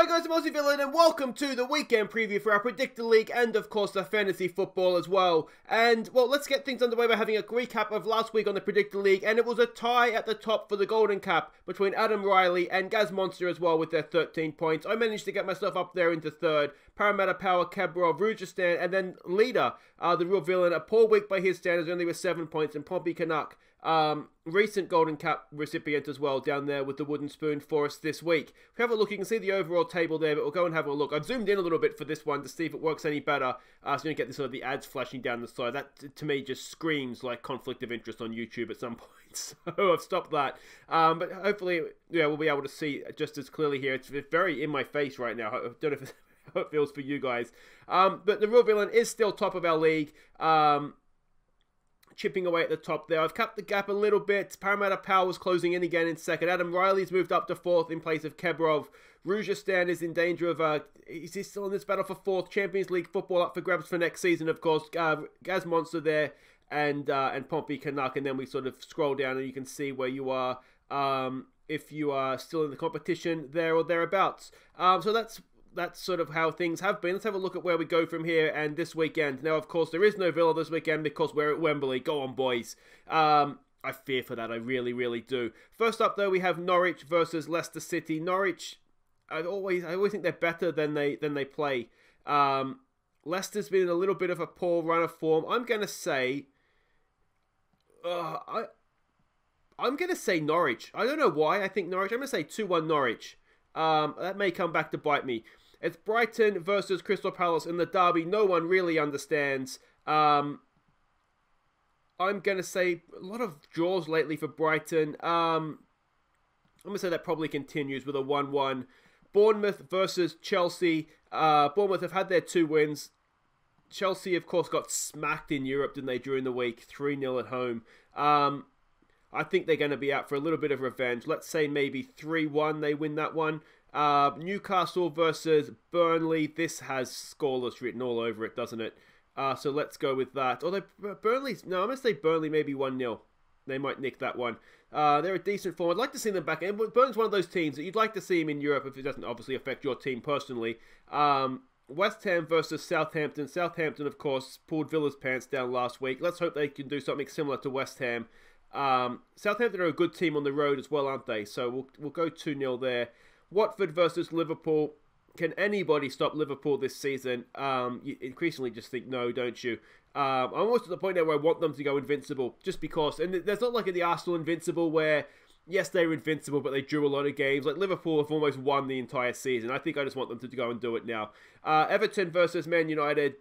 Hi guys, I'm Aussie Villain and welcome to the weekend preview for our Predictor League and of course the fantasy football as well. And well, let's get things underway by having a recap of last week on the Predictor League, and it was a tie at the top for the Golden Cap between Adam Riley and Gaz Monster as well with their 13 points. I managed to get myself up there into third. Parramatta Power, Kabrov, Rujistan, and then leader, the real villain, a poor week by his standards, only with 7 points, and Pompey Canuck, recent Golden Cap recipient as well, down there with the wooden spoon for us this week. If you have a look, you can see the overall table there, but we'll go and have a look. I've zoomed in a little bit for this one to see if it works any better, so you don't get this sort of the ads flashing down the side. That, to me, just screams like conflict of interest on YouTube at some point, so I've stopped that. But hopefully, yeah, we'll be able to see just as clearly here. It's very in my face right now. I don't know if how it feels for you guys. But the real villain is still top of our league. Chipping away at the top there. I've cut the gap a little bit. Parramatta Power was closing in again in second. Adam Riley's moved up to fourth in place of Kabrov. Rujistan is in danger of, is he still in this battle for fourth? Champions League football up for grabs for next season, of course. Gaz Monster there and Pompey Canuck. And then we sort of scroll down and you can see where you are if you are still in the competition there or thereabouts. So that's sort of how things have been. Let's have a look at where we go from here and this weekend. Now, of course, there is no Villa this weekend because we're at Wembley. Go on, boys. I fear for that. I really, really do. First up, though, we have Norwich versus Leicester City. Norwich, I always think they're better than they play. Leicester's been in a little bit of a poor run of form. I'm going to say... I'm going to say Norwich. I don't know why I think Norwich. I'm going to say 2-1 Norwich. That may come back to bite me. It's Brighton versus Crystal Palace in the derby no one really understands. I'm going to say a lot of draws lately for Brighton. I'm going to say that probably continues with a 1-1. Bournemouth versus Chelsea. Bournemouth have had their 2 wins. Chelsea, of course, got smacked in Europe, didn't they, during the week? 3-0 at home. I think they're going to be out for a little bit of revenge. Let's say maybe 3-1 they win that one. Newcastle versus Burnley. This has scoreless written all over it, doesn't it? So let's go with that. Although Burnley's... No, I'm going to say Burnley maybe 1-0. They might nick that one. They're a decent form. I'd like to see them back. And Burnley's one of those teams that you'd like to see them in Europe if it doesn't obviously affect your team personally. West Ham versus Southampton. Southampton, of course, pulled Villa's pants down last week. Let's hope they can do something similar to West Ham. Southampton are a good team on the road as well, aren't they? So we'll go 2-0 there. Watford versus Liverpool. Can anybody stop Liverpool this season? You increasingly just think no, don't you? I'm almost at the point now where I want them to go invincible, just because. And there's not like in the Arsenal invincible where, yes, they were invincible, but they drew a lot of games. Like Liverpool have almost won the entire season. I think I just want them to go and do it now. Everton versus Man United.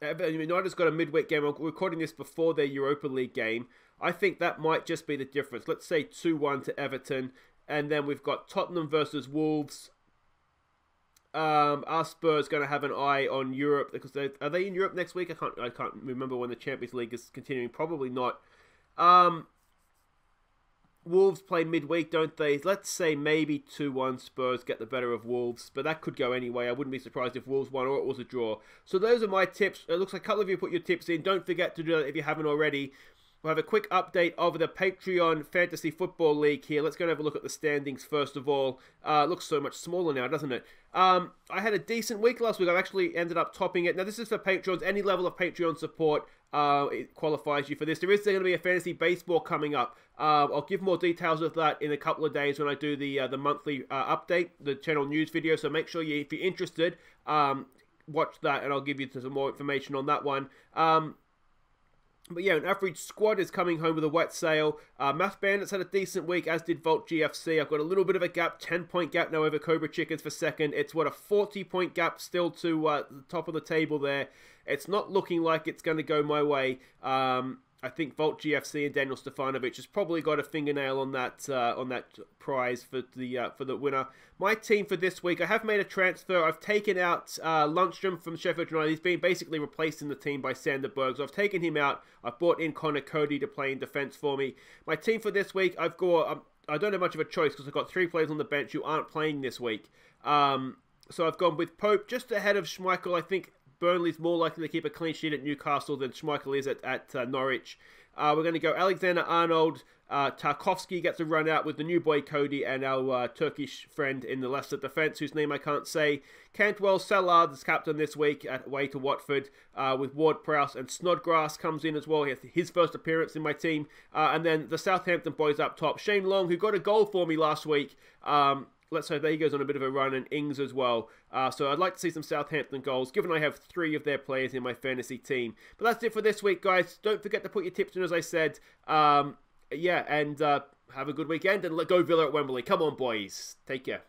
United's got a midweek game. We're recording this before their Europa League game. I think that might just be the difference. Let's say 2-1 to Everton. And then we've got Tottenham versus Wolves. Our Spurs going to have an eye on Europe. Because are they in Europe next week? I can't remember when the Champions League is continuing. Probably not. Wolves play midweek, don't they? Let's say maybe 2-1 Spurs get the better of Wolves, but that could go anyway. I wouldn't be surprised if Wolves won or it was a draw. So those are my tips. It looks like a couple of you put your tips in. Don't forget to do that if you haven't already. We'll have a quick update of the Patreon Fantasy Football League here. Let's go and have a look at the standings first of all. It looks so much smaller now, doesn't it? I had a decent week last week. I actually ended up topping it. Now, this is for Patreons. Any level of Patreon support it qualifies you for this. There is going to be a fantasy baseball coming up. I'll give more details of that in a couple of days when I do the monthly update, the channel news video. So make sure if you're interested, watch that, and I'll give you some more information on that one. But yeah, an average squad is coming home with a wet sail. Math Bandits had a decent week, as did Vault GFC. I've got a little bit of a gap, 10-point gap now over Cobra Chickens for second. It's what, a 40-point gap still to the top of the table there. It's not looking like it's going to go my way. I think Vault GFC and Daniel Stefanovic has probably got a fingernail on that prize for the winner. My team for this week, I have made a transfer. I've taken out Lundstrom from Sheffield United. He's been basically replaced in the team by Sander Berg. So I've taken him out. I've brought in Connor Cody to play in defence for me. My team for this week, I've got I don't have much of a choice because I've got 3 players on the bench who aren't playing this week. So I've gone with Pope just ahead of Schmeichel. I think Burnley's more likely to keep a clean sheet at Newcastle than Schmeichel is at Norwich. We're going to go Alexander-Arnold. Tarkowski gets a run out with the new boy Cody and our Turkish friend in the Leicester defence, whose name I can't say. Cantwell Salard is captain this week at away to Watford, with Ward-Prowse, and Snodgrass comes in as well. He has his first appearance in my team. And then the Southampton boys up top. Shane Long, who got a goal for me last week. Let's hope that he goes on a bit of a run, and Ings as well. So I'd like to see some Southampton goals, given I have 3 of their players in my fantasy team. But that's it for this week, guys. Don't forget to put your tips in, as I said. Have a good weekend, and let go Villa at Wembley. Come on, boys. Take care.